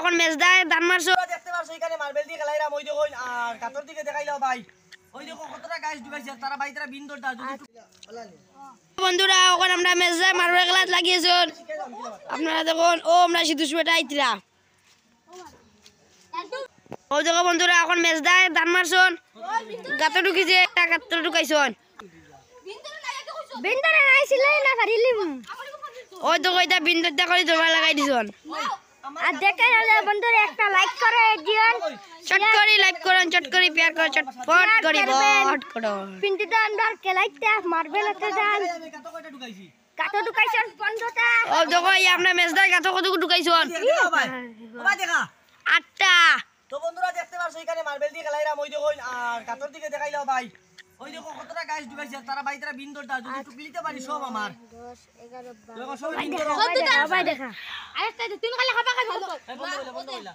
এখন মেজদায় দান মারছো দেখতে পারছো এখানে মার্বেল দিয়ে খেলাইরাম ওই দেখো আর কাতর দিকে দেখাইলো ভাই ওই দেখো কতটা গাছ ঢুকাইছে তারা ভাই তারা বিন্দরটা যদি বন্ধুরা এখন আমরা মেজদায় মার্বেল ক্লাস লাগিয়েছি আপনারা দেখুন ও আমরা সিদ্ধুস বেটা আইতরা ও দেখো বন্ধুরা এখন মেজদায় দান মারছন গাত ঢুকিছে গাত ঢুকাইছন বিন্দরে আইছিলাই না পারিলিম ওই দেখো এটা বিন্দরটা করে ধরবা লাগাই দিছন আর দেখে হলে বন্ধুরা একটা লাইক করে দিন চট করে লাইক করুন চট করে শেয়ার করুন চটপট করে বট করো পিন্টিতে আন্ডার খেলাইতে মার্বেল একটা জাল কত কয়টা ঢুকাইছি কত ঢুকাইছেন 15টা ও দেখো এই আমরা মেজদায় গাত কত ঢুকাইছন ভাই ভাই দেখা 8টা তো বন্ধুরা দেখতে পারছো এখানে মার্বেল দিয়ে খেলাইরাম ওই দেখো আর কাতর দিকে দেখাইলো ভাই ওই দেখো কতটা গাছ ঢুকাইছে তারা ভাই তারা বিন্দরটা যদি একটু পিলিতে পারি সব আমার 10 11 দেখো সব বিন্দর সব দেখা আরেকটা তুমি খালি খাবা খাবি বন্ধ হইলা